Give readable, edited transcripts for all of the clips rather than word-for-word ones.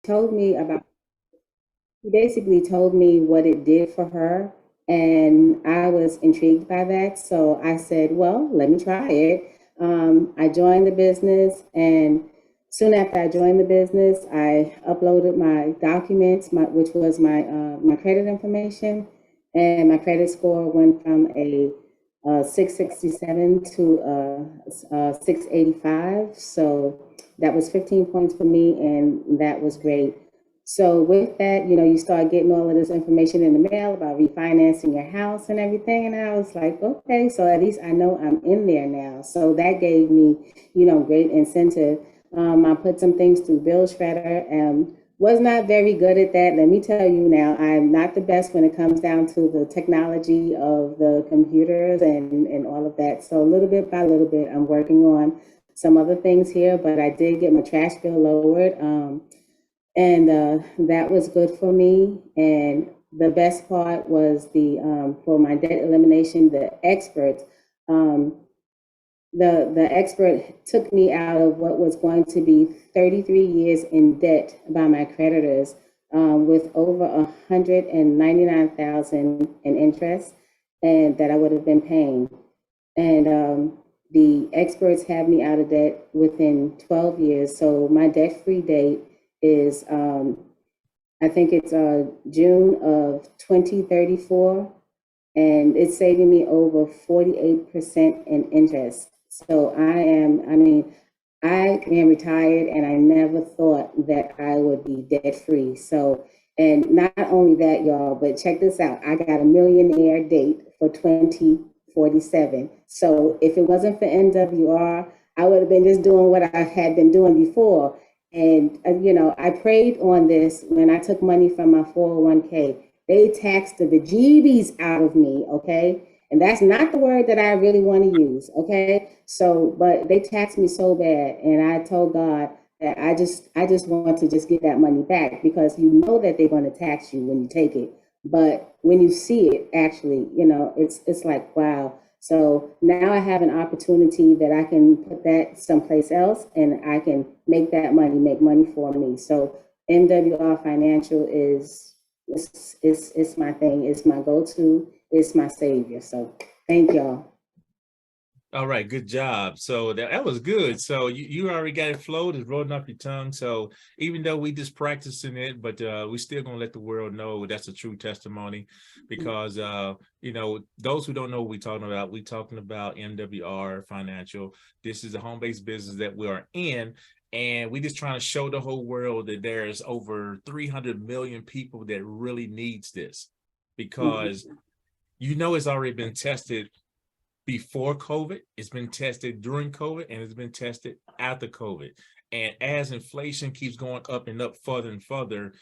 told me about He basically told me what it did for her, and I was intrigued by that. So I said, well, let me try it. I joined the business, and soon after I joined the business, I uploaded my documents, which was my credit information, and my credit score went from a 667 to a 685. So that was 15 points for me, and that was great. So with that, you start getting all of this information in the mail about refinancing your house and everything. And I was like, okay, so at least I know I'm in there now. So that gave me, great incentive. I put some things through Bill Shredder and was not very good at that. Let me tell you now, I'm not the best when it comes down to the technology of the computers and all of that. So little bit by little bit, I'm working on some other things here, but I did get my trash bill lowered. And that was good for me. And the best part was for my debt elimination, um, the expert took me out of what was going to be 33 years in debt by my creditors, with over 199,000 in interest, and that I would have been paying. And the experts have me out of debt within 12 years. So my debt-free date is, I think it's June of 2034, and it's saving me over 48% in interest. So I am retired, and I never thought that I would be debt free. So, and not only that, y'all, but check this out. I got a millionaire date for 2047. So if it wasn't for NWR, I would have been just doing what I had been doing before. And, I prayed on this when I took money from my 401k. They taxed the bejeebies out of me, okay? And that's not the word that I really want to use, okay? So, but they taxed me so bad, and I told God that I just want to just get that money back, because you know that they're going to tax you when you take it, but when you see it, actually, it's like, wow. So now I have an opportunity that I can put that someplace else, and I can make that money make money for me. So MWR Financial it's my thing. It's my go-to. It's my savior. So thank y'all. All right, good job. So that was good. So you already got it flowed, it's rolling off your tongue. So even though we just practicing it, but we still gonna let the world know that's a true testimony, because those who don't know what we talking about MWR Financial. This is a home-based business that we are in, and we just trying to show the whole world that there's over 300 million people that really needs this, because it's already been tested before COVID, it's been tested during COVID, and it's been tested after COVID. And as inflation keeps going up and up further and further,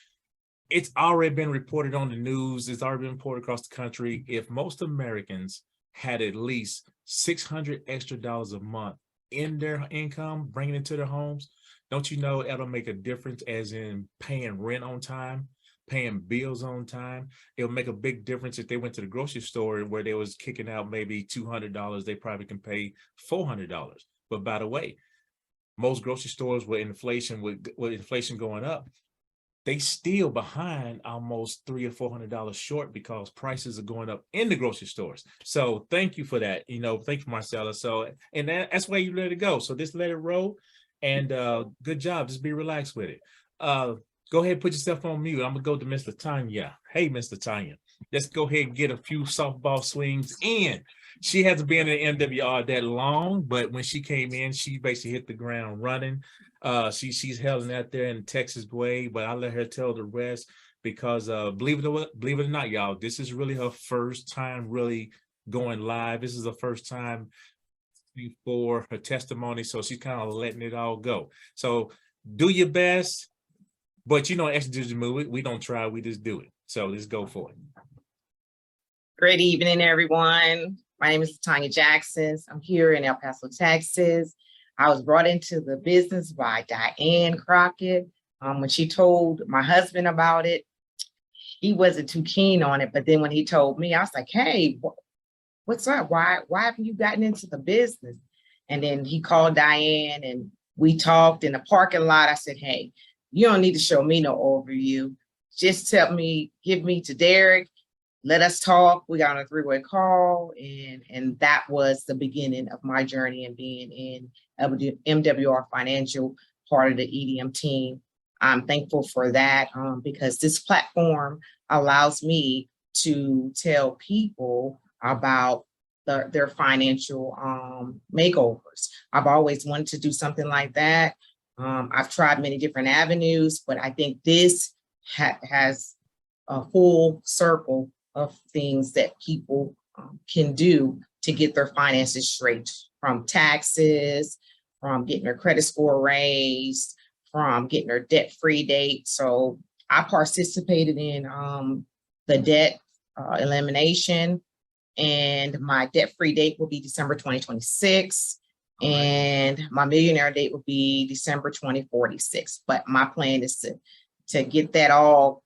it's already been reported on the news, it's already been reported across the country. If most Americans had at least $600 extra a month in their income, bringing it to their homes, don't you know that'll make a difference, as in paying rent on time, paying bills on time. It'll make a big difference if they went to the grocery store where they was kicking out maybe $200, they probably can pay $400. But by the way, most grocery stores with inflation going up, they still behind almost $300 or $400 short, because prices are going up in the grocery stores. So thank you for that. Thank you, Marcella. So, and that's why you let it go. So just let it roll, and good job. Just be relaxed with it. Go ahead and put yourself on mute. I'm gonna go to Mr. Tanya. Hey, Mr. Tanya, let's go ahead and get a few softball swings in. She hasn't been in MWR that long, but when she came in, she basically hit the ground running. She's held out there in Texas way, but I'll let her tell the rest, because believe it or not, y'all, this is really her first time really going live. This is the first time for her testimony, so she's kind of letting it all go. So do your best. But extradition movie, we don't try, we just do it. So let's go for it. Great evening, everyone. My name is Tanya Jackson. I'm here in El Paso, Texas. I was brought into the business by Diane Crockett. When she told my husband about it, he wasn't too keen on it. But then when he told me, I was like, hey, what's up? Why haven't you gotten into the business? And then he called Diane, and we talked in the parking lot. I said, hey, you don't need to show me no overview. Just give me to Derek, let us talk. We got on a 3-way call, and that was the beginning of my journey in being in MWR Financial, part of the EDM team. I'm thankful for that because this platform allows me to tell people about their financial makeovers. I've always wanted to do something like that. I've tried many different avenues, but I think this has a full circle of things that people can do to get their finances straight, from taxes, from getting their credit score raised, from getting their debt-free date. So I participated in the debt elimination, and my debt-free date will be December 2026. And my millionaire date will be December 2046. But my plan is to get that all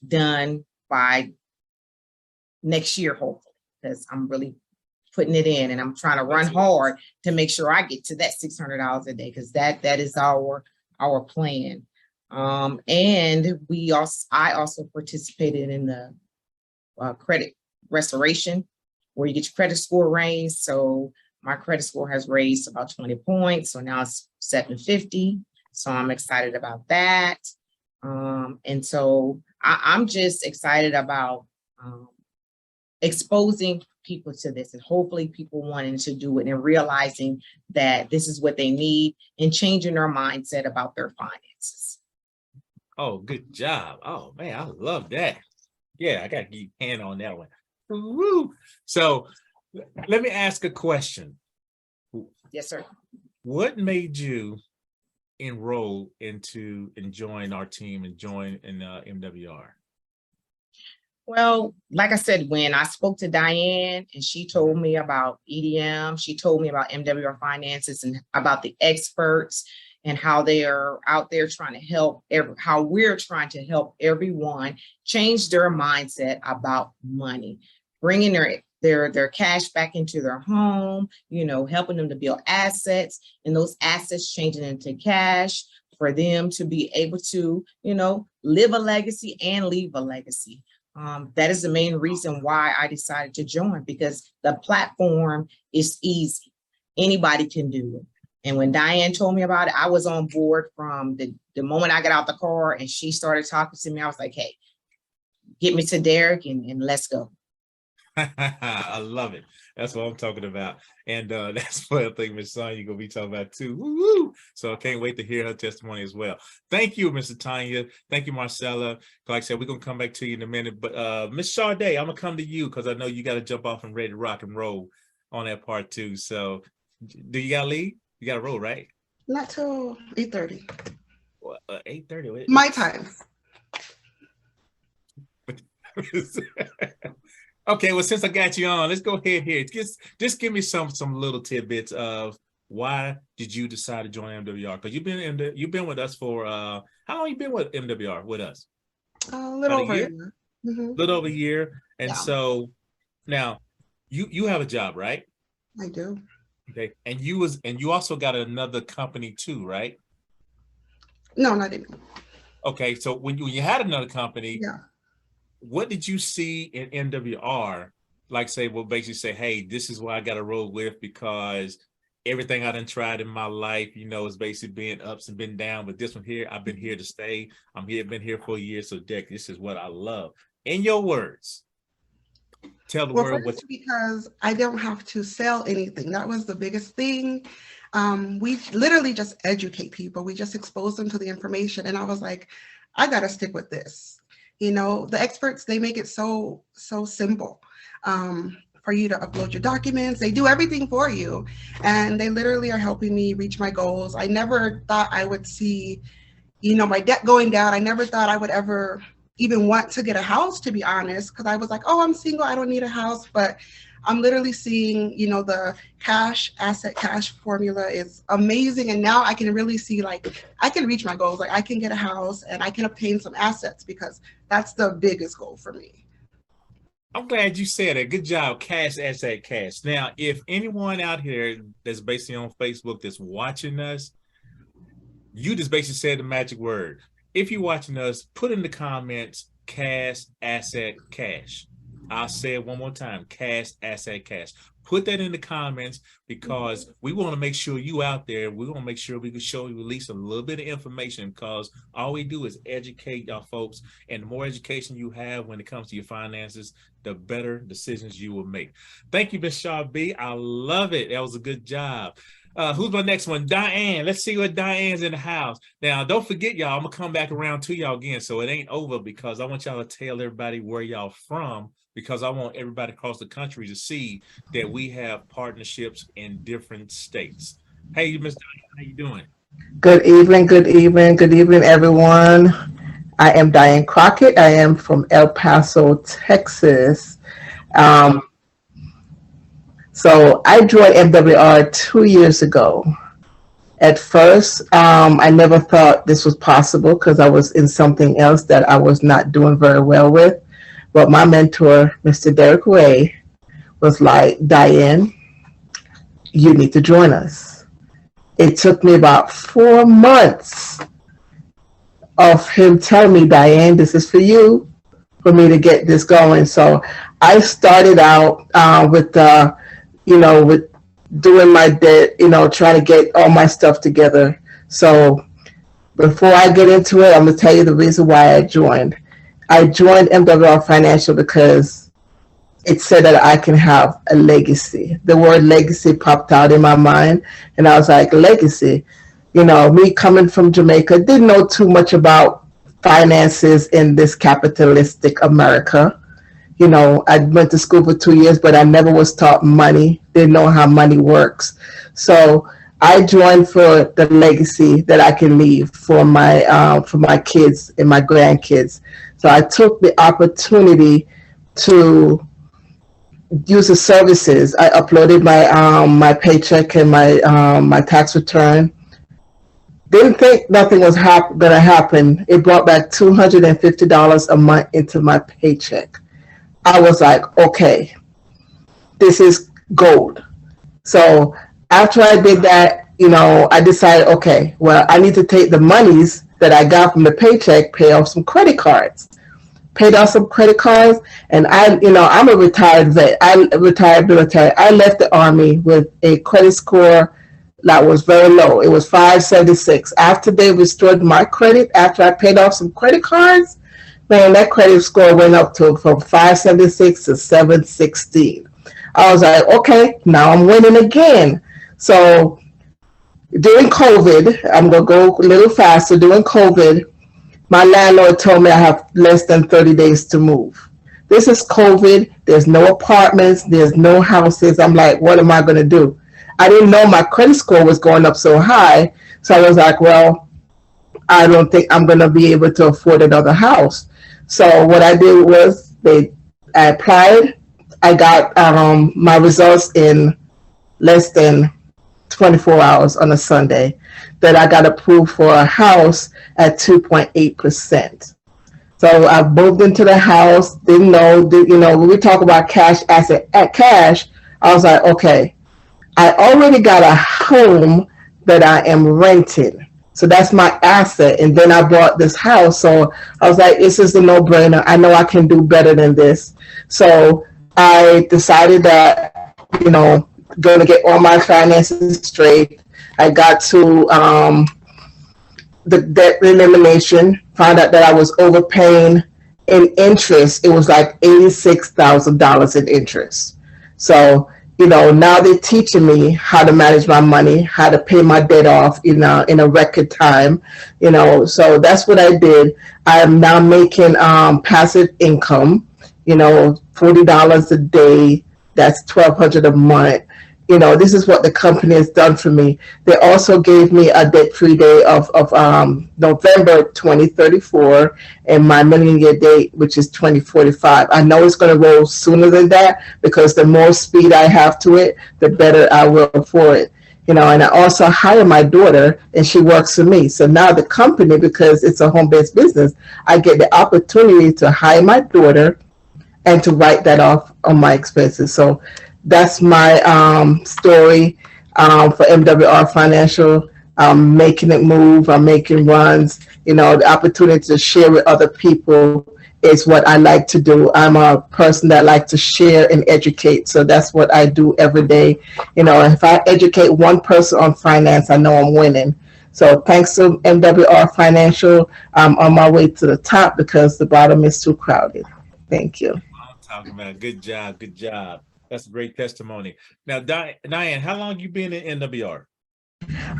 done by next year, hopefully, because I'm really putting it in, and I'm trying to run hard to make sure I get to that $600 a day, because that is our plan. And I also participated in the credit restoration, where you get your credit score raised. So my credit score has raised about 20 points. So now it's 750. So I'm excited about that. And so I'm just excited about exposing people to this, and hopefully people wanting to do it and realizing that this is what they need, and changing their mindset about their finances. Oh, good job. Oh man, I love that. Yeah, I gotta give you a hand on that one. Woo. So let me ask a question. Yes, sir. What made you enroll into and join our team and join in MWR? Well, like I said, when I spoke to Diane and she told me about EDM, she told me about MWR finances and about the experts and how they are out there trying to help, how we're trying to help everyone change their mindset about money, bringing their cash back into their home, helping them to build assets, and those assets changing into cash for them to be able to, live a legacy and leave a legacy. That is the main reason why I decided to join, because the platform is easy. Anybody can do it. And when Diane told me about it, I was on board from the moment I got out the car and she started talking to me. I was like, hey, get me to Derek and let's go. I love it. That's what I'm talking about. And that's what I think Ms. Sonia going to be talking about too. Woo-hoo! So I can't wait to hear her testimony as well. Thank you, Mr. Tanya. Thank you, Marcella. Like I said, we're going to come back to you in a minute. But Ms. Sade, I'm going to come to you because I know you got to jump off and ready to rock and roll on that part too. So do you got to leave? You got to roll, right? Not till 8:30. 8:30? My time. Okay, well, since I got you on, let's go ahead here. Just give me some little tidbits of why did you decide to join MWR? Because you've been with us for how long you been with MWR with us? A little over a year. Little over a year. And Yeah. So now you have a job, right? I do. Okay. And you also got another company too, right? No, not anymore. Okay, so when you had another company, Yeah. what did you see in MWR? Like basically say, hey, this is what I got to roll with, because everything I done tried in my life, is basically being ups and been down. But this one here, I've been here to stay. Been here for a year. So Dick, this is what I love. In your words, tell the world what. Because I don't have to sell anything. That was the biggest thing. We literally just educate people. We just expose them to the information. And I was like, I got to stick with this. The experts, they make it so simple for you to upload your documents. They do everything for you. And they literally are helping me reach my goals. I never thought I would see, my debt going down. I never thought I would ever even want to get a house, to be honest, because I was like, oh, I'm single, I don't need a house. But I'm literally seeing, the asset cash formula is amazing. And now I can really see, like, I can reach my goals. Like, I can get a house and I can obtain some assets, because that's the biggest goal for me. I'm glad you said it. Good job. Cash, asset, cash. Now, if anyone out here that's basically on Facebook that's watching us, you just basically said the magic word. if you're watching us, put in the comments, cash, asset, cash. I'll say it one more time, cash, asset, cash. Put that in the comments because we want to make sure you out there. We want to make sure we can show you at least a little bit of information because all we do is educate y'all folks. And the more education you have when it comes to your finances, the better decisions you will make. Thank you, Ms. Shaw B. I love it. That was a good job. Who's my next one? Diane. Let's see what Diane's in the house. Now, don't forget, y'all, I'm going to come back around to y'all again. So it ain't over because I want y'all to tell everybody where y'all from because I want everybody across the country to see that we have partnerships in different states. Hey, Ms. Diane, how you doing? Good evening, good evening, good evening, everyone. I am Diane Crockett. I am from El Paso, Texas. So I joined MWR 2 years ago. At first, I never thought this was possible because I was in something else that I was not doing very well with. But my mentor, Mr. Derek Ray, was like, Diane, you need to join us. It took me about 4 months of him telling me, Diane, this is for you, for me to get this going. So I started out with doing my debt, trying to get all my stuff together. So before I get into it, I'm going to tell you the reason why I joined. I joined MWR Financial because it said that I can have a legacy. The word legacy popped out in my mind, and I was like, legacy? Me coming from Jamaica, didn't know too much about finances in this capitalistic America. I went to school for 2 years, but I never was taught money, didn't know how money works. So I joined for the legacy that I can leave for my kids and my grandkids. So I took the opportunity to use the services. I uploaded my paycheck and my tax return. Didn't think nothing was going to happen. It brought back $250 a month into my paycheck. I was like, okay, this is gold. So after I did that, I decided, okay, well, I need to take the monies that I got from the paycheck, pay off some credit cards. Paid off some credit cards, and I'm a retired vet. Retired military. I left the Army with a credit score that was very low. It was 576. After they restored my credit, after I paid off some credit cards, man, that credit score went up from 576 to 716. I was like, okay, now I'm winning again. So during COVID, I'm going to go a little faster. During COVID, my landlord told me I have less than 30 days to move. This is COVID. There's no apartments. There's no houses. I'm like, what am I going to do? I didn't know my credit score was going up so high. So I was like, well, I don't think I'm going to be able to afford another house. So what I did was I applied. I got my results in less than 24 hours on a Sunday. That I got approved for a house at 2.8%. So I moved into the house, didn't know, when we talk about cash asset at cash, I was like, okay, I already got a home that I am renting. So that's my asset. And then I bought this house. So I was like, this is a no-brainer. I know I can do better than this. So I decided that, going to get all my finances straight. I got to the debt elimination, found out that I was overpaying in interest. It was like $86,000 in interest. So, now they're teaching me how to manage my money, how to pay my debt off, in a record time, so that's what I did. I am now making passive income, $40 a day. That's $1,200 a month. This is what the company has done for me. They also gave me a debt-free day of November 2034 and my million-year date, which is 2045. I know it's going to roll sooner than that because the more speed I have to it, the better I will for it. And I also hire my daughter, and she works for me. So now the company, because it's a home-based business, I get the opportunity to hire my daughter and to write that off on my expenses. So that's my story for MWR Financial. I'm making it move. I'm making runs. The opportunity to share with other people is what I like to do. I'm a person that likes to share and educate. So that's what I do every day. If I educate one person on finance, I know I'm winning. So thanks to MWR Financial, I'm on my way to the top because the bottom is too crowded. Thank you. I'm talking about. Good job. Good job. That's a great testimony. Now, Diane, how long you been in NWR?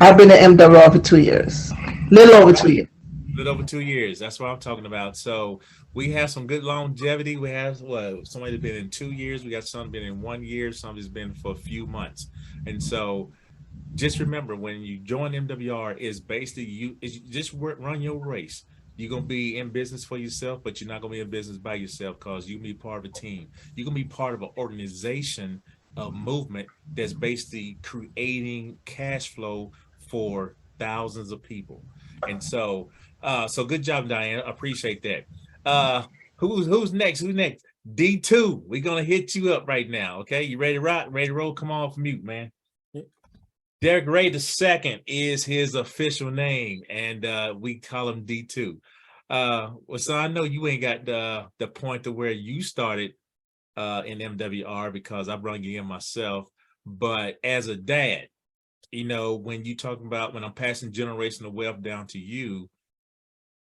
I've been at MWR for 2 years, little over 2 years. A little over 2 years. That's what I'm talking about. So we have some good longevity. We have somebody been in 2 years. We got some been in 1 year. Somebody's been for a few months. And so just remember, when you join MWR, is basically you just run your race. You're gonna be in business for yourself, but you're not gonna be in business by yourself, because you be part of a team. You're gonna be part of an organization, a movement that's basically creating cash flow for thousands of people. And so so good job, Diane. I appreciate that. Who's next? Who's next? D2. We're gonna hit you up right now. Okay, you ready to rock? Ready to roll? Come off mute, man. Derek Ray II is his official name, and we call him D2. Well, so I know you ain't got the point to where you started in MWR, because I brought you in myself. But as a dad, when you talking about, when I'm passing generational wealth down to you,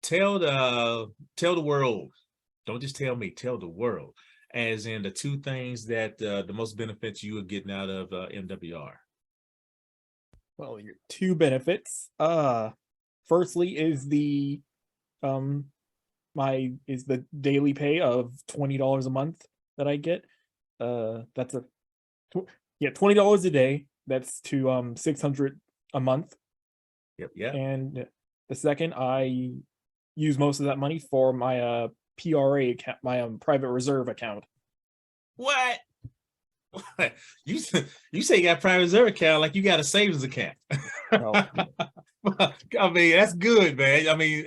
tell the world, don't just tell me, tell the world, as in the two things that the most benefits you are getting out of MWR. Well, your two benefits. Firstly is the daily pay of $20 a month that I get. That's $20 a day. That's to $600 a month. Yep. Yeah. And the second, I use most of that money for my PRA account, my private reserve account. What? You say you got a private reserve account like you got a savings account. Well, I mean, that's good, man. I mean,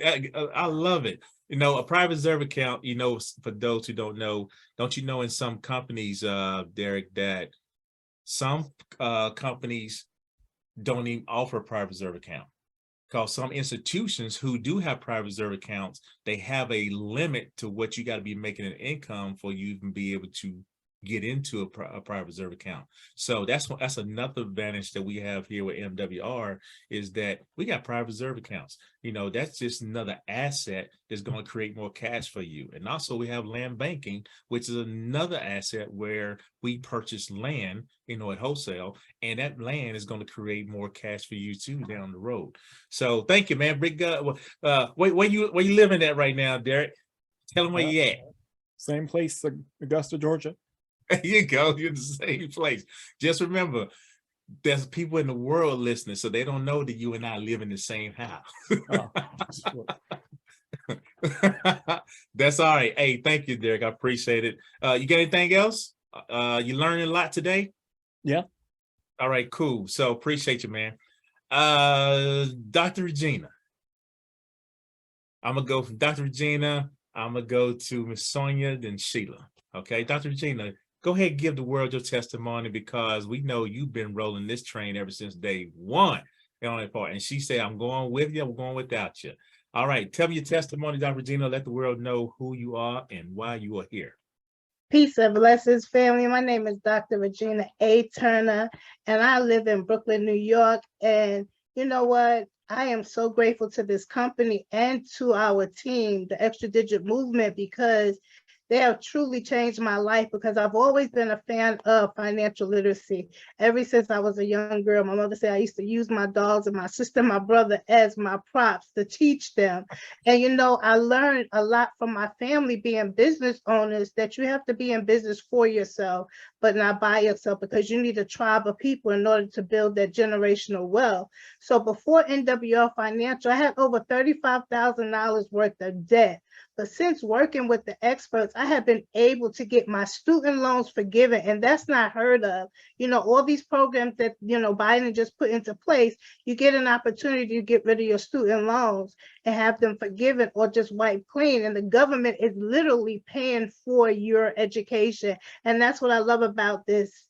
I love it. A private reserve account, for those who don't know, in some companies, Derek, that some companies don't even offer a private reserve account, because some institutions who do have private reserve accounts, they have a limit to what you got to be making an income for you to even be able to get into a private reserve account. So that's another advantage that we have here with MWR, is that we got private reserve accounts. That's just another asset that's going to create more cash for you. And also we have land banking, which is another asset where we purchase land, at wholesale, and that land is going to create more cash for you too down the road. So thank you, man. Big where you living at right now, Derek? Tell them where you at. Same place, Augusta, Georgia. There you go. You're in the same place. Just remember, there's people in the world listening, so they don't know that you and I live in the same house. Oh, That's all right. Hey, thank you, Derek. I appreciate it. You got anything else? You learning a lot today? Yeah. All right, cool. So appreciate you, man. Dr. Regina. I'm gonna go from Dr. Regina. I'm gonna go to Miss Sonia, then Sheila. Okay, Dr. Regina, go ahead and give the world your testimony, because we know you've been rolling this train ever since day one on that part. And she said, I'm going with you, I'm going without you. All right, tell me your testimony, Dr. Regina. Let the world know who you are and why you are here. Peace and blessings, family. My name is Dr. Regina A. Turner, and I live in Brooklyn, New York. And you know what? I am so grateful to this company and to our team, the Extra Digit Movement, because they have truly changed my life, because I've always been a fan of financial literacy. Ever since I was a young girl, my mother said I used to use my dolls and my sister and my brother as my props to teach them. And I learned a lot from my family being business owners, that you have to be in business for yourself, but not by yourself, because you need a tribe of people in order to build that generational wealth. So before NWR Financial, I had over $35,000 worth of debt. But since working with the experts, I have been able to get my student loans forgiven, and that's not heard of. All these programs that, Biden just put into place, you get an opportunity to get rid of your student loans and have them forgiven or just wiped clean. And the government is literally paying for your education. And that's what I love about this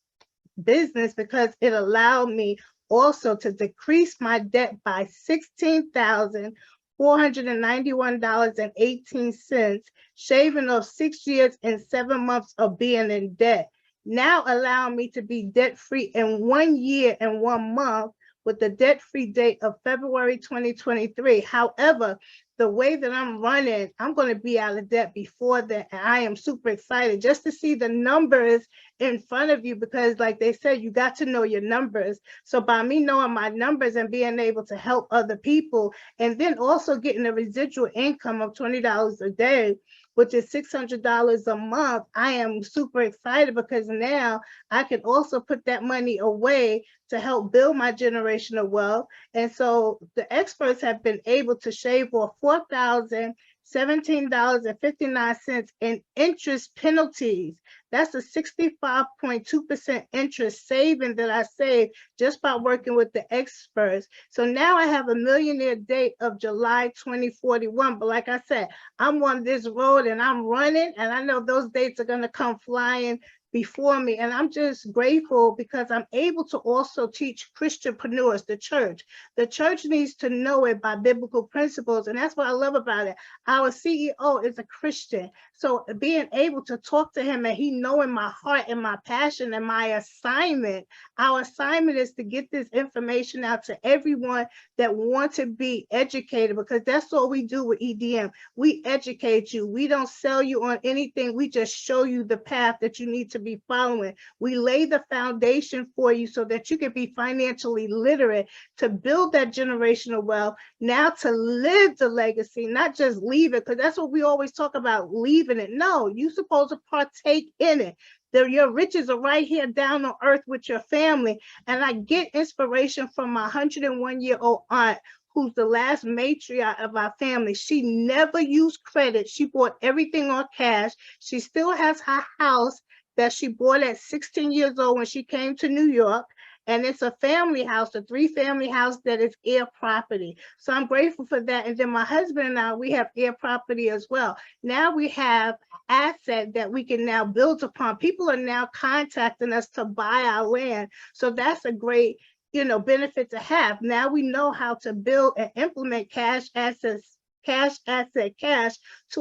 business, because it allowed me also to decrease my debt by $16,491.18, shaving off 6 years and 7 months of being in debt, now allowing me to be debt-free in 1 year and 1 month with the debt-free date of February 2023. However, the way that I'm running, I'm going to be out of debt before that. And I am super excited just to see the numbers in front of you, because like they said, you got to know your numbers. So by me knowing my numbers and being able to help other people, and then also getting a residual income of $20 a day, which is $600 a month, I am super excited, because now I can also put that money away to help build my generational wealth. And so the experts have been able to shave off $4,017.59 in interest penalties. That's a 65.2% interest saving that I saved just by working with the experts. So now I have a millionaire date of July 2041. But like I said, I'm on this road and I'm running, and I know those dates are going to come flying before me. And I'm just grateful because I'm able to also teach Christianpreneurs, the church. The church needs to know it by biblical principles. And that's what I love about it. Our CEO is a Christian. So being able to talk to him and he knowing my heart and my passion and my assignment, our assignment is to get this information out to everyone that wants to be educated, because that's all we do with EDM. We educate you. We don't sell you on anything. We just show you the path that you need to be following. We lay the foundation for you so that you can be financially literate, to build that generational wealth, now to live the legacy, not just leave it, because that's what we always talk about, leaving it. No, you're supposed to partake in it. Your riches are right here down on earth with your family. And I get inspiration from my 101-year-old aunt, who's the last matriarch of our family. She never used credit. She bought everything on cash. She still has her house that she bought at 16 years old when she came to New York. And it's a family house, a 3-family house that is heir property. So I'm grateful for that. And then my husband and I, we have heir property as well. Now we have asset that we can now build upon. People are now contacting us to buy our land. So that's a great, benefit to have. Now we know how to build and implement cash to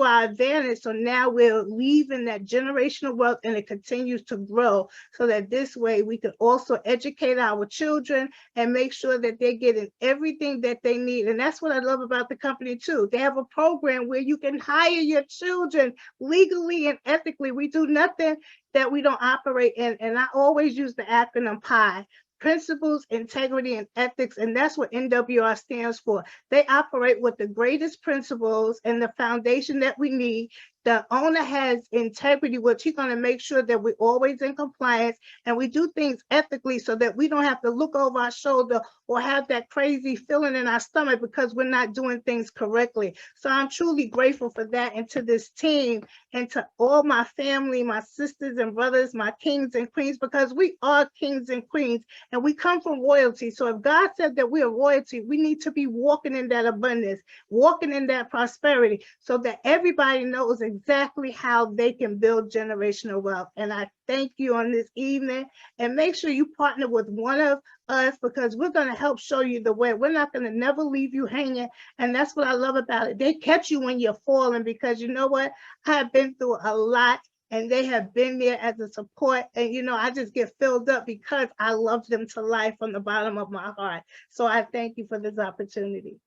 our advantage. So now we're leaving that generational wealth, and it continues to grow, so that this way we can also educate our children and make sure that they're getting everything that they need. And that's what I love about the company too. They have a program where you can hire your children legally and ethically. We do nothing that we don't operate in. And I always use the acronym PI. Principles, integrity, and ethics, and that's what NWR stands for. They operate with the greatest principles and the foundation that we need. The owner has integrity, which he's going to make sure that we're always in compliance and we do things ethically, so that we don't have to look over our shoulder or have that crazy feeling in our stomach because we're not doing things correctly. So I'm truly grateful for that, and to this team and to all my family, my sisters and brothers, my kings and queens, because we are kings and queens and we come from royalty. So if God said that we are royalty, we need to be walking in that abundance, walking in that prosperity, so that everybody knows exactly how they can build generational wealth. And I thank you on this evening, and make sure you partner with one of us, because we're going to help show you the way. We're not going to never leave you hanging. And that's what I love about it. They catch you when you're falling, because you know what? I have been through a lot, and they have been there as a support. And, I just get filled up because I love them to life from the bottom of my heart. So I thank you for this opportunity.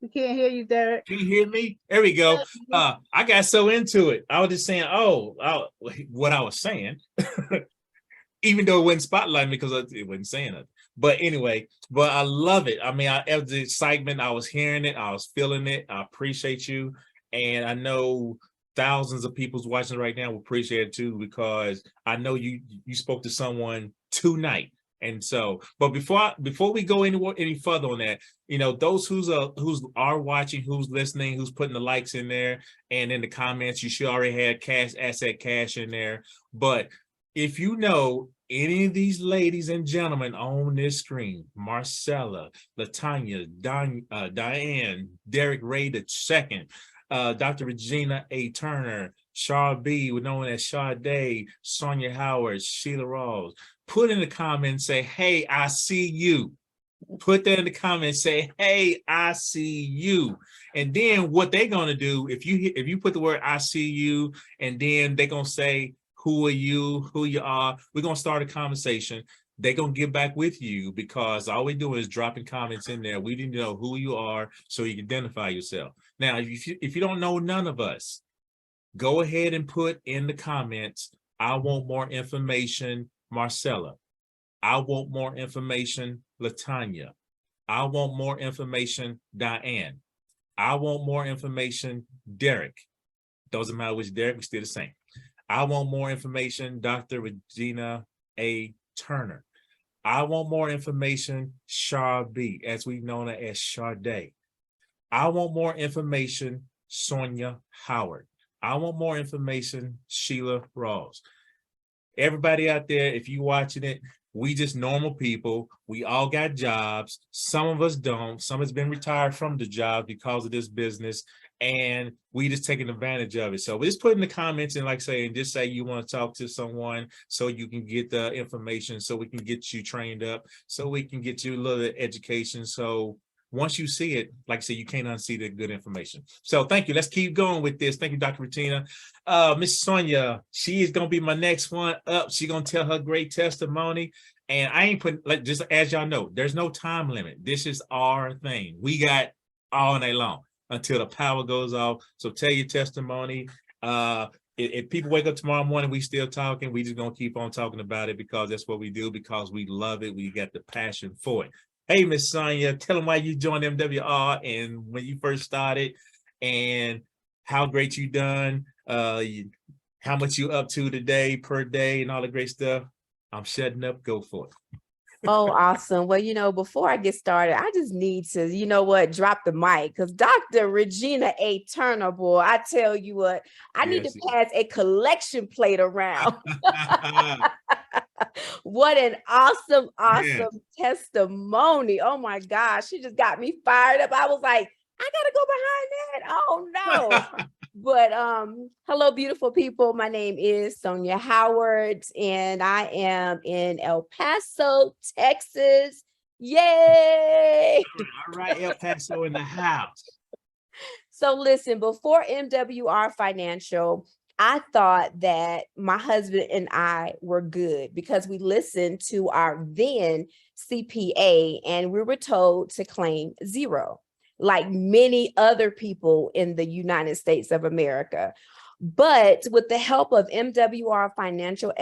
We can't hear you, Derek. Can you hear me? There we go. I got so into it. I was just saying, what I was saying, even though it wasn't spotlighting me because it wasn't saying it. But anyway, but I love it. I mean, the excitement, I was hearing it, I was feeling it. I appreciate you. And I know thousands of people's watching right now will appreciate it too, because I know you spoke to someone tonight. And so, but before we go any further on that, those who's are watching, who's listening, who's putting the likes in there, and in the comments, you should already have cash in there. But if any of these ladies and gentlemen on this screen, Marcella, Latanya, Diane, Derek Ray II, Dr. Regina A. Turner, Shaw B, known as Sade, Sonia Howard, Sheila Rawls, put in the comments, say, hey, I see you. Put that in the comments, say, hey, I see you. And then what they're going to do, if you put the word I see you, and then they're going to say, who are you, who you are, we're going to start a conversation. They're going to get back with you, because all we're doing is dropping comments in there. We need to know who you are so you can identify yourself. Now, if you don't know none of us, go ahead and put in the comments, I want more information, Marcella. I want more information, Latanya. I want more information, Diane. I want more information, Derek. Doesn't matter which Derek, we're still the same. I want more information, Dr. Regina A. Turner. I want more information, Shaw B, as we know her as Sade. I want more information, Sonia Howard. I want more information, Sheila Rawls. Everybody out there, if you're watching it, we just normal people. We all got jobs. Some of us don't. Some has been retired from the job because of this business, and we just taking advantage of it. So just put in the comments and, like I say, and just say you want to talk to someone so you can get the information, so we can get you trained up, so we can get you a little education. So once you see it, like I said, you can't unsee the good information. So thank you. Let's keep going with this. Thank you, Dr. Regina. Miss Sonia, she is going to be my next one up. She's going to tell her great testimony. And I ain't putting, like, just as y'all know, there's no time limit. This is our thing. We got all night long until the power goes off. So tell your testimony. If people wake up tomorrow morning, we still talking, we just going to keep on talking about it, because that's what we do, because we love it. We got the passion for it. Hey, Miss Sonia, tell them why you joined MWR and when you first started, and how great you done, how much you up to today, per day, and all the great stuff. I'm shutting up. Go for it. Oh, awesome. Well, before I get started, I just need to, drop the mic, because Dr. Regina A. Turner, boy, I tell you what, I need to pass a collection plate around. What an awesome testimony. Oh my gosh, she just got me fired up. I was like, I gotta go behind that. Oh no. But hello, beautiful people. My name is Sonia Howard, and I am in El Paso, Texas. Yay! All right, El Paso in the house. So listen, before MWR Financial, I thought that my husband and I were good, because we listened to our then CPA and we were told to claim zero, like many other people in the United States of America. But with the help of MWR financial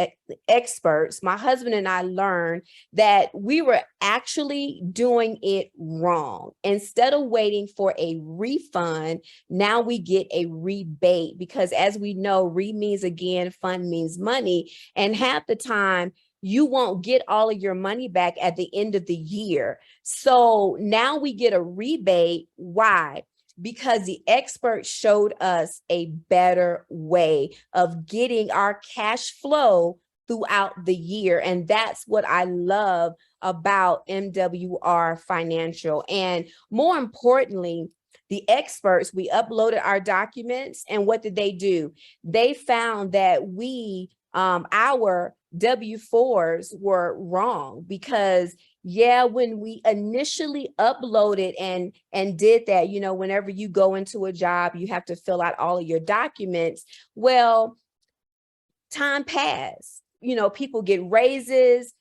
experts, my husband and I learned that we were actually doing it wrong. Instead of waiting for a refund, now we get a rebate, because as we know, re means again, fund means money. And half the time, you won't get all of your money back at the end of the year. So now we get a rebate. Why? Because the experts showed us a better way of getting our cash flow throughout the year. And that's what I love about MWR Financial. And more importantly, the experts, we uploaded our documents, and what did they do? They found that our W-4s were wrong, because when we initially uploaded and did that, whenever you go into a job, you have to fill out all of your documents. Well, time passed, people get raises,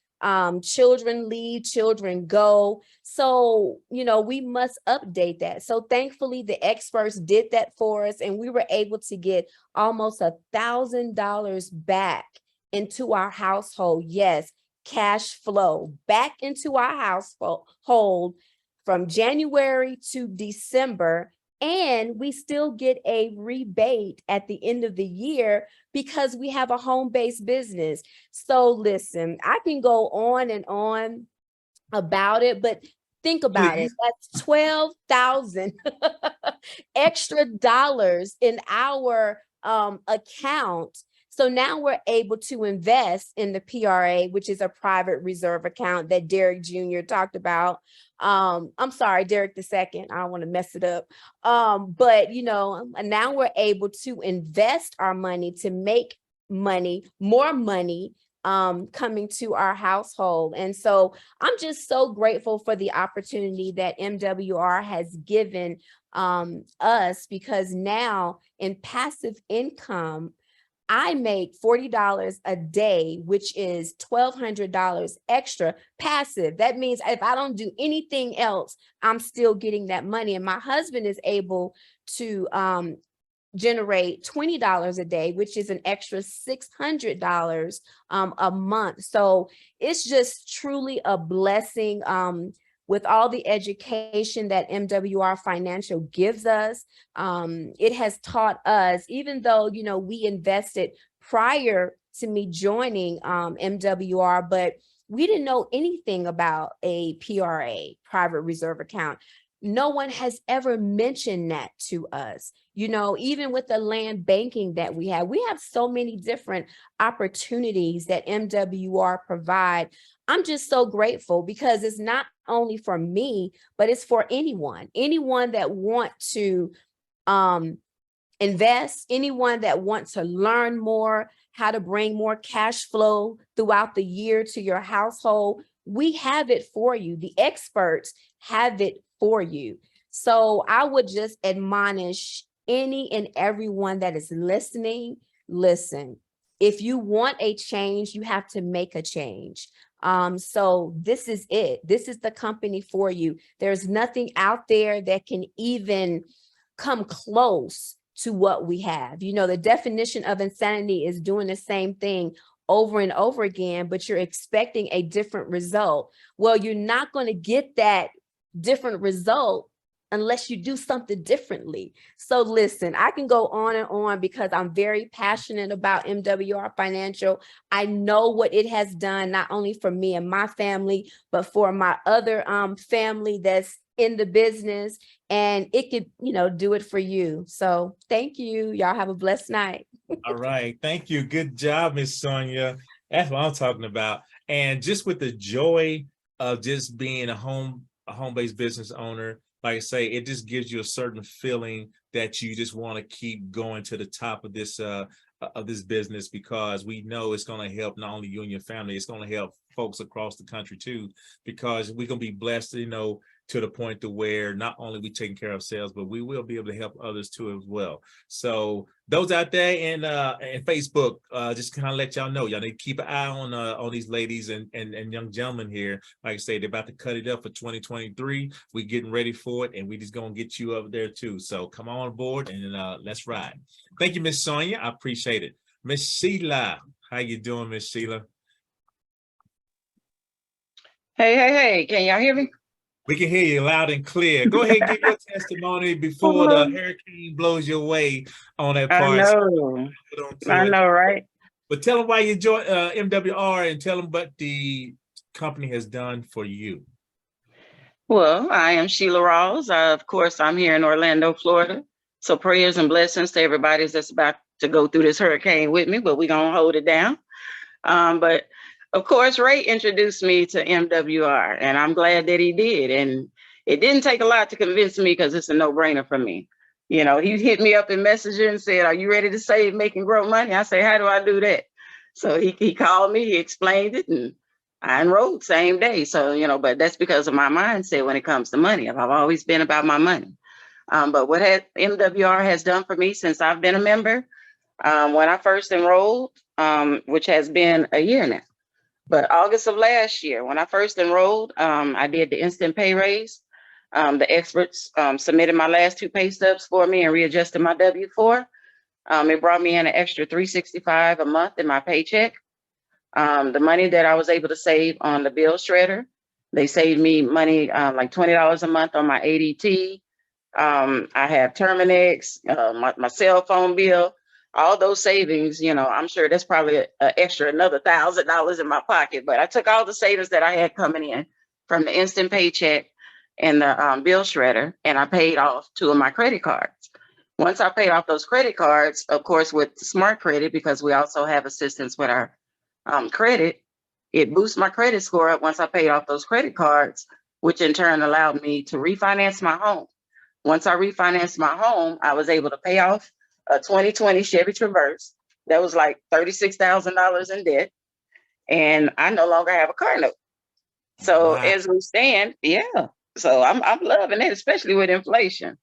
children leave, children go. So, we must update that. So thankfully, the experts did that for us, and we were able to get almost $1,000 back into our household. Yes, cash flow back into our household from January to December. And we still get a rebate at the end of the year, because we have a home-based business. So listen, I can go on and on about it, but think about it. That's 12,000 extra dollars in our account So now we're able to invest in the PRA, which is a private reserve account that Derek Jr. talked about. I'm sorry, Derek II. I don't want to mess it up. But now we're able to invest our money to make money, more money, coming to our household. And so I'm just so grateful for the opportunity that MWR has given us, because now in passive income, I make $40 a day, which is $1,200 extra passive. That means if I don't do anything else, I'm still getting that money. And my husband is able to generate $20 a day, which is an extra $600 a month. So it's just truly a blessing. With all the education that MWR Financial gives us, it has taught us, even though, we invested prior to me joining MWR, but we didn't know anything about a PRA, private reserve account. No one has ever mentioned that to us. Even with the land banking that we have so many different opportunities that MWR provide. I'm just so grateful, because it's not only for me, but it's for anyone that want to invest, anyone that wants to learn more, how to bring more cash flow throughout the year to your household. We have it for you. The experts have it for you. So I would just admonish any and everyone that is listening, listen. If you want a change, you have to make a change. So this is it. This is the company for you. There's nothing out there that can even come close to what we have. The definition of insanity is doing the same thing over and over again, but you're expecting a different result. Well, you're not going to get that different result unless you do something differently. So listen, I can go on and on because I'm very passionate about MWR Financial. I know what it has done, not only for me and my family, but for my other family that's in the business, and it could, do it for you. So thank you. Y'all have a blessed night. All right. Thank you. Good job, Miss Sonia. That's what I'm talking about. And just with the joy of just being a home-based business owner, like I say, it just gives you a certain feeling that you just want to keep going to the top of this business, because we know it's going to help not only you and your family, it's going to help folks across the country too, because we're going to be blessed, to the point to where not only we taking care of ourselves, but we will be able to help others too as well. So those out there in Facebook, just kind of let y'all know, y'all need to keep an eye on these ladies and young gentlemen here. Like I say, they're about to cut it up for 2023. We're getting ready for it, and we just gonna get you up there too. So come on board and let's ride. Thank you, Miss Sonia. I appreciate it. Miss Sheila, how you doing, Miss Sheila? Hey, can y'all hear me? We can hear you loud and clear. Go ahead and give your testimony before the hurricane blows your way on that part. I know, right? But tell them why you joined MWR, and tell them what the company has done for you. Well, I am Sheila Rawls. Of course, I'm here in Orlando, Florida. So prayers and blessings to everybody that's about to go through this hurricane with me, but we're going to hold it down. But of course, Ray introduced me to MWR, and I'm glad that he did. And it didn't take a lot to convince me, because it's a no-brainer for me. He hit me up in Messenger and said, "Are you ready to save, make, and grow money?" I say, "How do I do that?" So he called me, he explained it, and I enrolled same day. So, but that's because of my mindset when it comes to money. I've always been about my money. But what MWR has done for me since I've been a member, when I first enrolled, which has been a year now, but August of last year, when I first enrolled, I did the instant pay raise. The experts submitted my last 2 pay stubs for me and readjusted my W-4. It brought me in an extra $365 a month in my paycheck. The money that I was able to save on the bill shredder, they saved me money like $20 a month on my ADT. I have Terminex, my cell phone bill. All those savings, I'm sure that's probably an extra another $1,000 in my pocket. But I took all the savings that I had coming in from the instant paycheck and the bill shredder, and I paid off 2 of my credit cards. Once I paid off those credit cards, of course, with Smart Credit, because we also have assistance with our credit, it boosts my credit score up once I paid off those credit cards, which in turn allowed me to refinance my home. Once I refinanced my home, I was able to pay off a 2020 Chevy Traverse that was like $36,000 in debt, and I no longer have a car note. So Wow. as we stand, yeah. So I'm loving it, especially with inflation.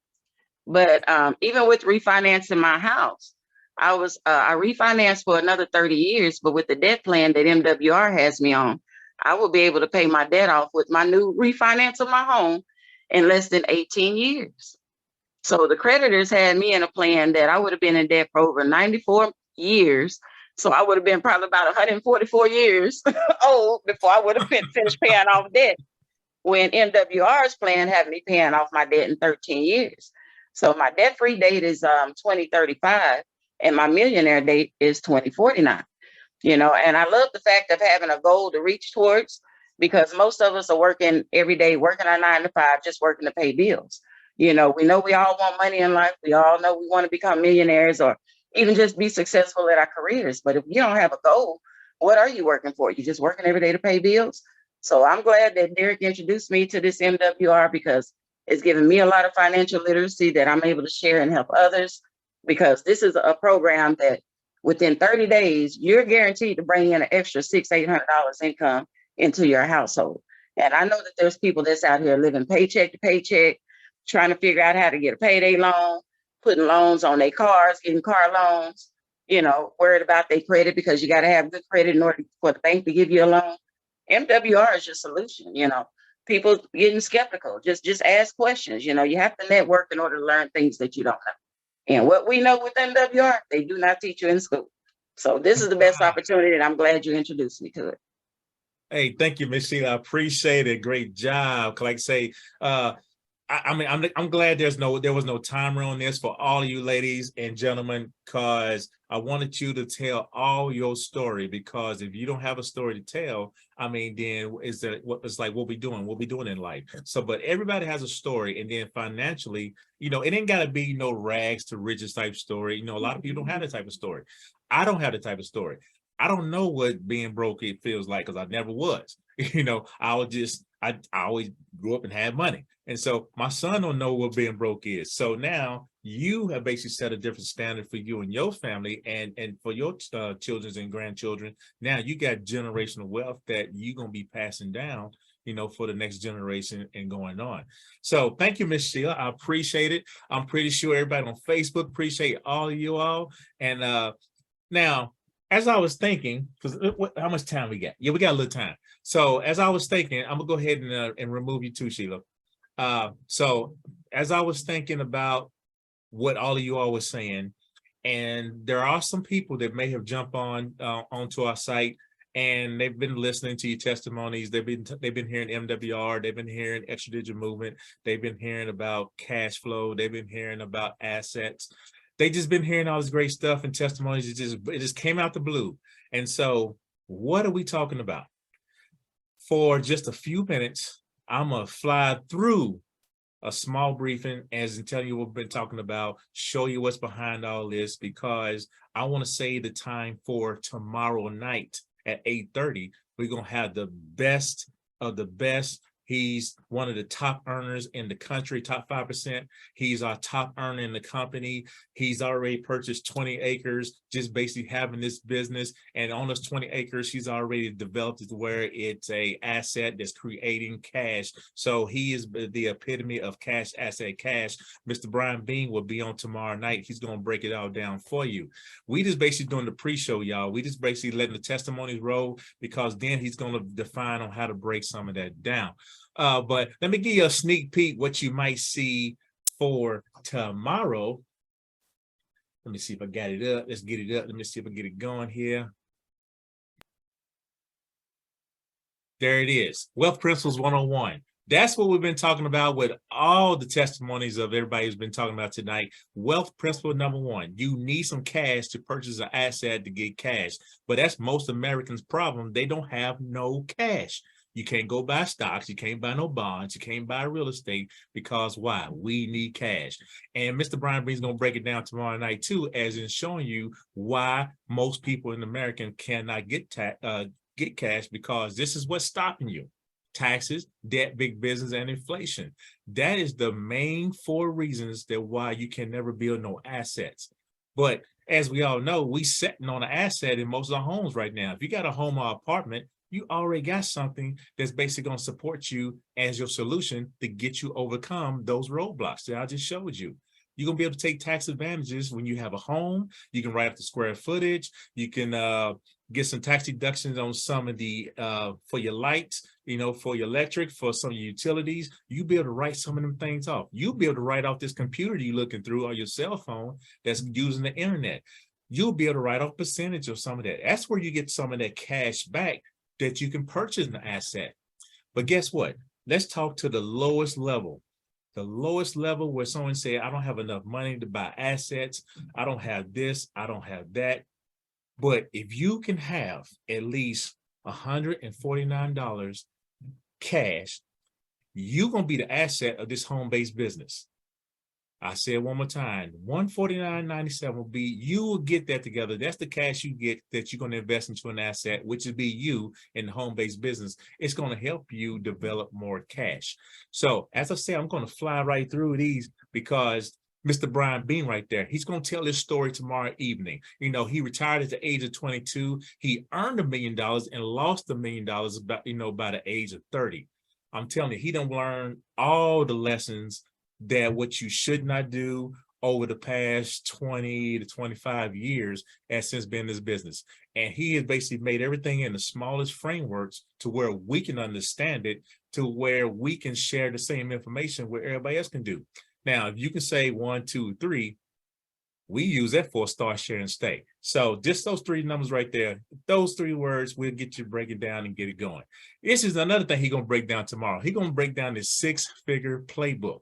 But even with refinancing my house, I refinanced for another 30 years, but with the debt plan that MWR has me on, I will be able to pay my debt off with my new refinance of my home in less than 18 years. So the creditors had me in a plan that I would have been in debt for over 94 years. So I would have been probably about 144 years old before I would have finished paying off debt, when MWR's plan had me paying off my debt in 13 years. So my debt-free date is 2035, and my millionaire date is 2049. And I love the fact of having a goal to reach towards, because most of us are working every day, working our 9 to 5, just working to pay bills. We know we all want money in life. We all know we want to become millionaires or even just be successful at our careers. But if you don't have a goal, what are you working for? You just working every day to pay bills? So I'm glad that Derek introduced me to this MWR, because it's given me a lot of financial literacy that I'm able to share and help others, because this is a program that within 30 days, you're guaranteed to bring in an extra $600-800 income into your household. And I know that there's people that's out here living paycheck to paycheck, trying to figure out how to get a payday loan, putting loans on their cars, getting car loans, worried about their credit, because you got to have good credit in order for the bank to give you a loan. MWR is your solution. People getting skeptical, just ask questions. You have to network in order to learn things that you don't know. And what we know with MWR, they do not teach you in school. So this is the best opportunity, and I'm glad you introduced me to it. Hey, thank you, Miss Sheila. I appreciate it. Great job. Like I say, I'm glad there was no timer on this for all of you ladies and gentlemen, because I wanted you to tell all your story, because if you don't have a story to tell, then it's like what we doing in life. So, but everybody has a story, and then financially, it ain't gotta be no rags to riches type story. A lot of people don't have that type of story. I don't have the type of story. I don't know what being broke it feels like, because I never was. I always grew up and had money. And so my son don't know what being broke is. So now you have basically set a different standard for you and your family, and for your children and grandchildren. Now you got generational wealth that you're going to be passing down, for the next generation and going on. So thank you, Miss Sheila. I appreciate it. I'm pretty sure everybody on Facebook appreciate all of you all. And now, as I was thinking, because how much time we got? Yeah, we got a little time. So as I was thinking, I'm gonna go ahead and remove you too, Sheila. So as I was thinking about what all of you all was saying, and there are some people that may have jumped onto our site, and they've been listening to your testimonies. They've been hearing MWR. They've been hearing Extra Digital Movement. They've been hearing about cash flow. They've been hearing about assets. They just been hearing all this great stuff and testimonies. It just came out the blue. And so what are we talking about? For just a few minutes, I'm gonna fly through a small briefing as in telling you what we've been talking about, show you what's behind all this, because I want to save the time for tomorrow night at 8:30. We're gonna have the best of the best. He's one of the top earners in the country, top 5%. He's our top earner in the company. He's already purchased 20 acres, just basically having this business. And on those 20 acres, he's already developed it to where it's a asset that's creating cash. So he is the epitome of cash, asset, cash. Mr. Brian Bean will be on tomorrow night. He's going to break it all down for you. We just basically doing the pre-show, y'all. We just basically letting the testimonies roll, because then he's going to define on how to break some of that down. But let me give you a sneak peek what you might see for tomorrow. Let me see if I got it up. Let's get it up. Let me see if I get it going here. There it is. Wealth Principles 101. That's what we've been talking about with all the testimonies of everybody who's been talking about tonight. Wealth principle number 1. You need some cash to purchase an asset to get cash. But that's most Americans' problem. They don't have no cash. You can't go buy stocks. You can't buy no bonds. You can't buy real estate because why? We need cash. And Mr. Brian Breen's going to break it down tomorrow night too, as in showing you why most people in America cannot get cash, because this is what's stopping you. Taxes, debt, big business, and inflation. That is the main 4 reasons that why you can never build no assets. But as we all know, we sitting on an asset in most of our homes right now. If you got a home or apartment, you already got something that's basically going to support you as your solution to get you overcome those roadblocks that I just showed you. You're going to be able to take tax advantages when you have a home. You can write up the square footage. You can get some tax deductions on some of the, for your lights, for your electric, for some of your utilities. You'll be able to write some of them things off. You'll be able to write off this computer you're looking through or your cell phone that's using the internet. You'll be able to write off percentage of some of that. That's where you get some of that cash back that you can purchase an asset. But guess what? Let's talk to the lowest level. The lowest level where someone say, I don't have enough money to buy assets. I don't have this. I don't have that. But if you can have at least $149 cash, you're going to be the asset of this home-based business. I said one more time, $149.97 will be, you will get that together. That's the cash you get that you're going to invest into an asset, which would be you in the home-based business. It's going to help you develop more cash. So as I say, I'm going to fly right through these because Mr. Brian Bean right there, he's going to tell his story tomorrow evening. He retired at the age of 22. He earned $1 million and lost $1 million by the age of 30. I'm telling you, he done learned all the lessons that what you should not do over the past 20 to 25 years has since been in this business. And he has basically made everything in the smallest frameworks to where we can understand it, to where we can share the same information where everybody else can do. Now, if you can say 1, 2, 3, we use that for start, share, and stay. So just those 3 numbers right there, those 3 words, we'll get you breaking down and get it going. This is another thing he's going to break down tomorrow. He's going to break down this 6-figure playbook.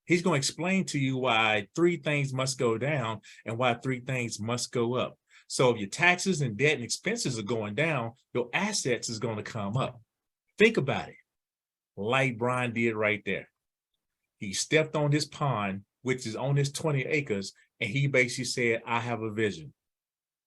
He's going to explain to you why 3 things must go down and why 3 things must go up. So if your taxes and debt and expenses are going down, your assets is going to come up. Think about it, like Brian did right there. He stepped on this pond, which is on this 20 acres, and he basically said, I have a vision.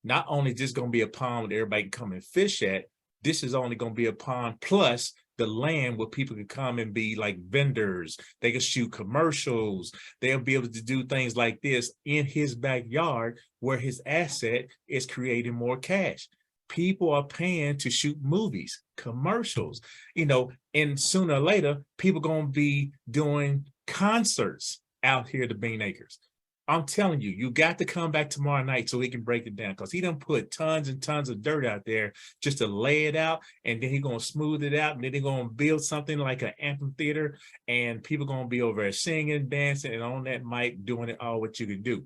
Not only just going to be a pond where everybody can come and fish at, this is only going to be a pond plus the land where people can come and be like vendors. They can shoot commercials. They'll be able to do things like this in his backyard where his asset is creating more cash. People are paying to shoot movies, commercials, and sooner or later, people going to be doing concerts out here at the Bean Acres. I'm telling you, you got to come back tomorrow night so he can break it down, because he done put tons and tons of dirt out there just to lay it out, and then he's going to smooth it out, and then they're going to build something like an amphitheater, and people going to be over there singing, dancing, and on that mic doing it all what you can do.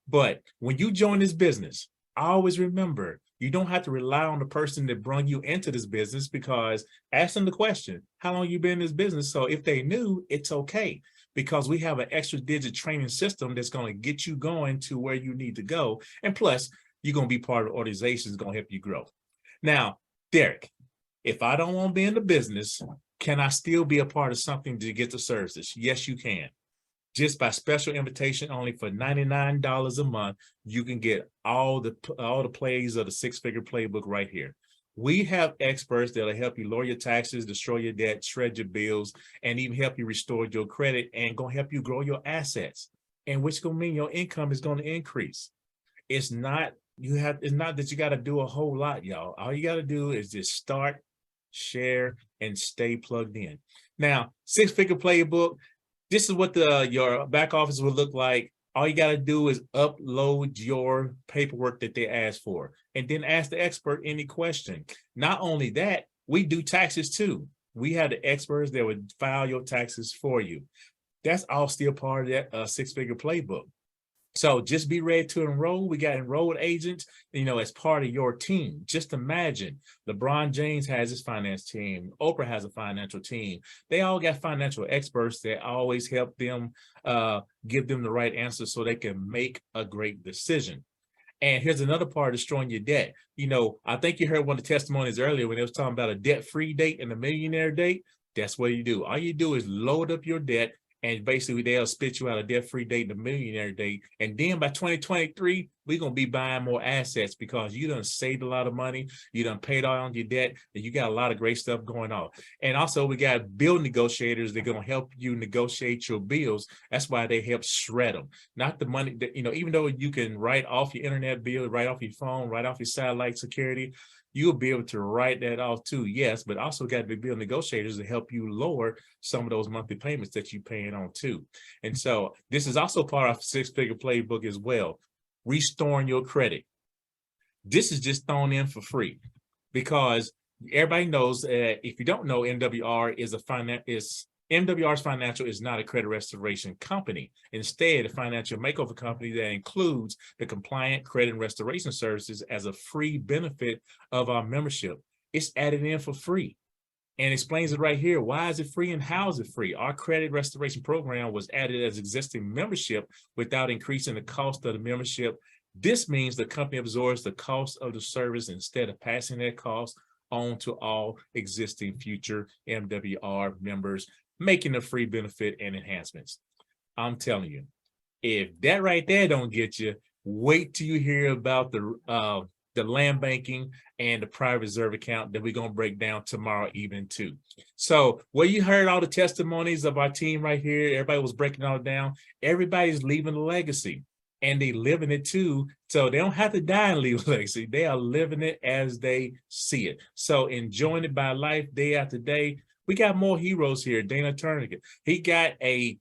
But when you join this business, always remember, you don't have to rely on the person that brought you into this business, because ask them the question, how long you been in this business? So if they knew, it's okay, because we have an extra digit training system that's going to get you going to where you need to go. And plus, you're going to be part of the organization that's going to help you grow. Now, Derek, if I don't want to be in the business, can I still be a part of something to get the services? Yes, you can. Just by special invitation only for $99 a month, you can get all the plays of the 6-figure playbook right here. We have experts that'll help you lower your taxes, destroy your debt, shred your bills, and even help you restore your credit, and gonna help you grow your assets. And which gonna mean your income is gonna increase. It's not that you gotta do a whole lot, y'all. All you gotta do is just start, share, and stay plugged in. Now, 6-figure playbook, this is what your back office will look like. All you got to do is upload your paperwork that they ask for, and then ask the expert any question. Not only that, we do taxes too. We have the experts that would file your taxes for you. That's all still part of that 6-figure playbook. So just be ready to enroll. We got enrolled agents, as part of your team. Just imagine LeBron James has his finance team. Oprah has a financial team. They all got financial experts that always help them give them the right answer so they can make a great decision. And here's another part of destroying your debt. You know, I think you heard one of the testimonies earlier when they was talking about a debt-free date and a millionaire date. That's what you do. All you do is load up your debt, and basically they'll spit you out a debt-free date and a millionaire date. And then by 2023, we're going to be buying more assets because you done saved a lot of money. You done paid all on your debt, and you got a lot of great stuff going on. And also we got bill negotiators that are going to help you negotiate your bills. That's why they help shred them. Not the money that, you know, even though you can write off your internet bill, write off your phone, write off your satellite security, you'll be able to write that off too, yes, but also got the bill negotiators to help you lower some of those monthly payments that you're paying on too. And so this is also part of six-figure playbook as well, restoring your credit. This is just thrown in for free because everybody knows that if you don't know, MWR's Financial is not a credit restoration company. Instead, a financial makeover company that includes the compliant credit and restoration services as a free benefit of our membership. It's added in for free and explains it right here. Why is it free and how is it free? Our credit restoration program was added as existing membership without increasing the cost of the membership. This means the company absorbs the cost of the service instead of passing that cost on to all existing future MWR members, making a free benefit and enhancements. I'm telling you, if that right there don't get you, wait till you hear about the land banking and the private reserve account that we're going to break down tomorrow evening too. So where you heard all the testimonies of our team right here, everybody was breaking all down. Everybody's leaving a legacy and they living it too. So they don't have to die and leave a legacy. They are living it as they see it. So enjoying it by life day after day. We got more heroes here. Dana Turner, he got a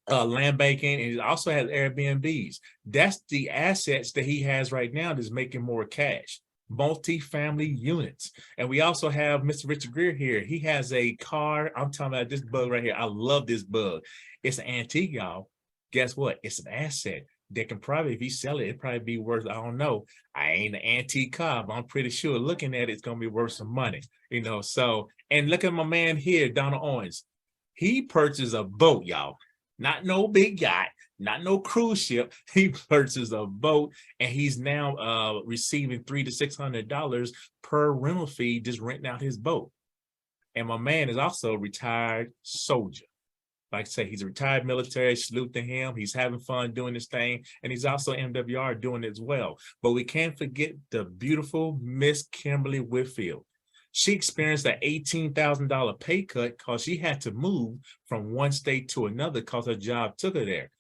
land banking, and he also has Airbnbs. That's the assets that he has right now that's making more cash. Multi-family units. And we also have Mr. Richard Greer here. He has a car. I'm talking about this bug right here. I love this bug. It's an antique, y'all. Guess what? It's an asset that can probably, if he sell it, it'd probably be worth, I don't know. I ain't an antique car, but I'm pretty sure looking at it, it's going to be worth some money, you know. So, and look at my man here, Donald Owens. He purchased a boat, y'all. Not no big yacht, not no cruise ship. He purchased a boat, and he's now receiving $300 to $600 per rental fee just renting out his boat. And my man is also a retired soldier. Like I say, he's a retired military, salute to him. He's having fun doing this thing. And he's also MWR doing it as well. But we can't forget the beautiful Miss Kimberly Whitfield. She experienced an $18,000 pay cut because she had to move from one state to another because her job took her there.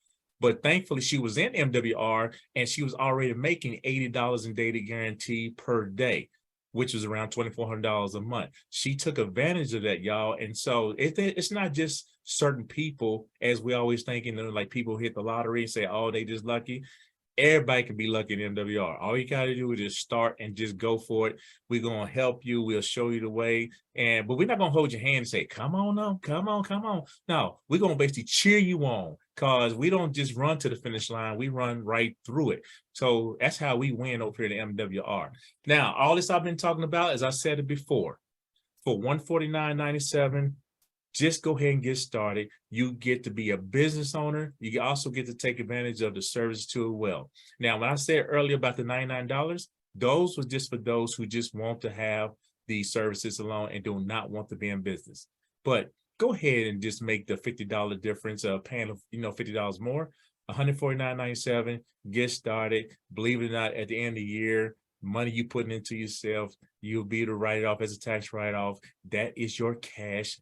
But thankfully, she was in MWR and she was already making $80 in data guarantee per day, which was around $2,400 a month. She took advantage of that, y'all. And so it's not just certain people, as we always think, you know, like people hit the lottery and say, oh, they just lucky. Everybody can be lucky in MWR. All you got to do is just start and just go for it. We're going to help you. We'll show you the way. But we're not going to hold your hand and say, come on up, come on, come on. No, we're going to basically cheer you on because we don't just run to the finish line. We run right through it. So that's how we win over here at MWR. Now, all this I've been talking about, as I said it before, for $149.97, just go ahead and get started. You get to be a business owner. You also get to take advantage of the service too as well. Now, when I said earlier about the $99, those was just for those who just want to have these services alone and do not want to be in business. But go ahead and just make the $50 difference of paying, you know, $50 more, $149.97, get started. Believe it or not, at the end of the year, money you putting into yourself, you'll be able to write it off as a tax write-off. That is your cash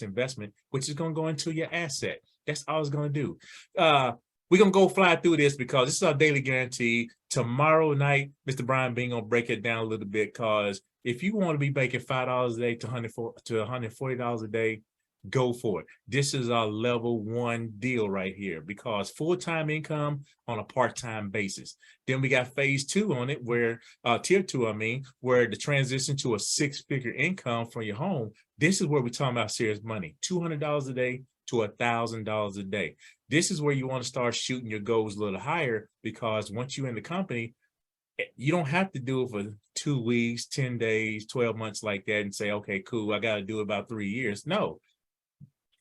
investment, which is going to go into your asset. That's all it's going to do. We're going to go fly through this because this is our daily guarantee. Tomorrow night, Mr. Brian Bean going to break it down a little bit because if you want to be making $5 a day to $140 a day, go for it. This is our level 1 deal right here because full-time income on a part-time basis. Then we got phase 2 on it where tier 2, where the transition to a 6-figure income from your home. This is where we're talking about serious money, $200 a day to $1,000 a day. This is where you want to start shooting your goals a little higher because once you're in the company, you don't have to do it for 2 weeks, 10 days, 12 months like that and say, okay, cool, I got to do it about 3 years. No.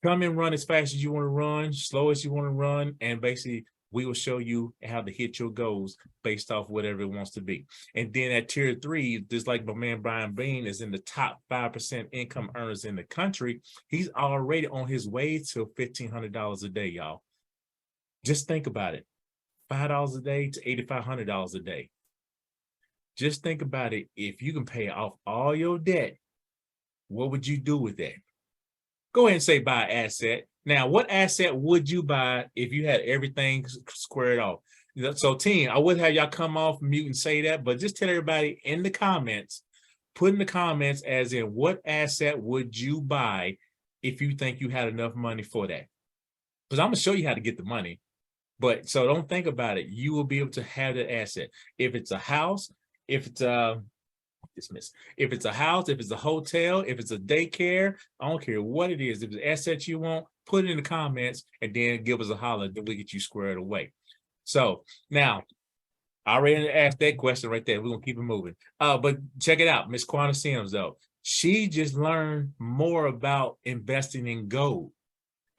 Come and run as fast as you want to run, slow as you want to run, and basically We will show you how to hit your goals based off whatever it wants to be. And then at tier 3, just like my man Brian Bean is in the top 5% income earners in the country, he's already on his way to $1,500 a day, y'all. Just think about it. $5 a day to $8,500 a day. Just think about it. If you can pay off all your debt, what would you do with that? Go ahead and say buy an asset. Now, what asset would you buy if you had everything squared off? So team, I would have y'all come off mute and say that, but just tell everybody in the comments, put in the comments as in what asset would you buy if you think you had enough money for that? Because I'm gonna show you how to get the money. But so don't think about it. You will be able to have that asset. If it's a house, if it's dismiss. If it's a house, if it's a hotel, if it's a daycare, I don't care what it is. If it's an asset you want, put it in the comments and then give us a holler. Then we'll get you squared away. So now, I already asked that question right there. We're gonna keep it moving. But check it out, Miss Quanta Sims though. She just learned more about investing in gold.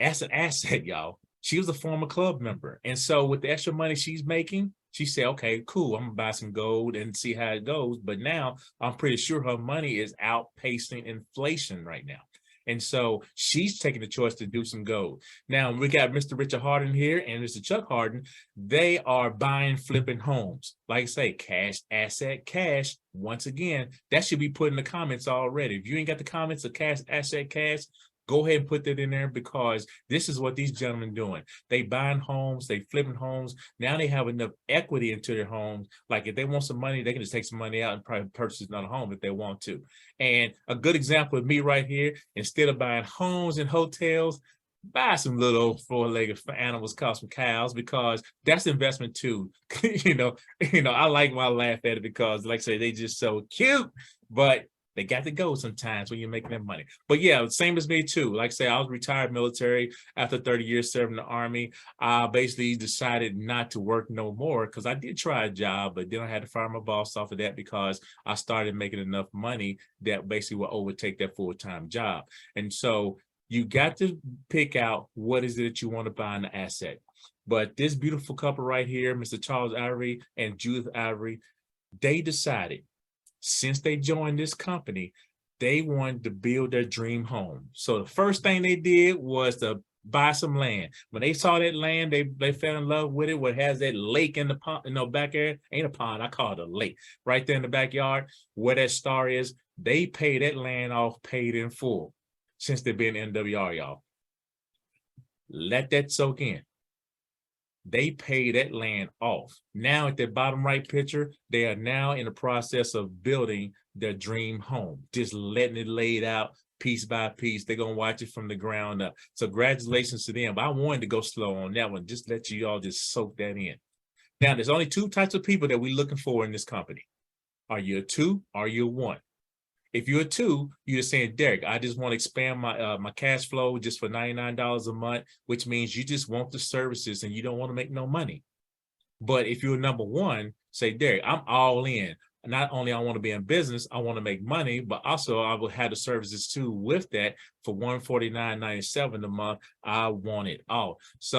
That's an asset, y'all. She was a former club member. And so with the extra money she's making, she said, okay, cool, I'm gonna buy some gold and see how it goes. But now I'm pretty sure her money is outpacing inflation right now. And so she's taking the choice to do some gold. Now we got Mr. Richard Harden here and Mr. Chuck Harden. They are buying, flipping homes. Like I say, cash, asset, cash. Once again, that should be put in the comments already. If you ain't got the comments of cash, asset, cash, go ahead and put that in there because this is what these gentlemen doing. They buying homes, they flipping homes. Now they have enough equity into their homes. Like if they want some money, they can just take some money out and probably purchase another home if they want to. And a good example of me right here, instead of buying homes and hotels, buy some little four-legged animals called some cows because that's investment too. you know, I like when I laugh at it because like I say, they just so cute, but they got to go sometimes when you're making that money. But yeah, same as me too. Like I say, I was retired military after 30 years serving the Army. I basically decided not to work no more because I did try a job, but then I had to fire my boss off of that because I started making enough money that basically will overtake that full-time job. And so you got to pick out what is it that you want to buy in the asset. But this beautiful couple right here, Mr. Charles Ivory and Judith Ivory, they decided since they joined this company, they wanted to build their dream home. So the first thing they did was to buy some land. When they saw that land, they fell in love with it. What has that lake in the pond, back area? Ain't a pond, I call it a lake. Right there in the backyard, where that star is, they paid that land off, paid in full, since they've been in NWR, y'all. Let that soak in. They pay that land off. Now at the bottom right picture, they are now in the process of building their dream home, just letting it laid out piece by piece. They're going to watch it from the ground up. So congratulations to them. But I wanted to go slow on that one. Just let you all just soak that in. Now, there's only 2 types of people that we're looking for in this company. Are you a 2? Are you a 1? If you're a 2, you're just saying, Derek, I just want to expand my my cash flow just for $99 a month, which means you just want the services and you don't want to make no money. But if you're number 1, say, Derek, I'm all in. Not only I want to be in business, I want to make money, but also I will have the services too with that for $149.97 a month. I want it all. So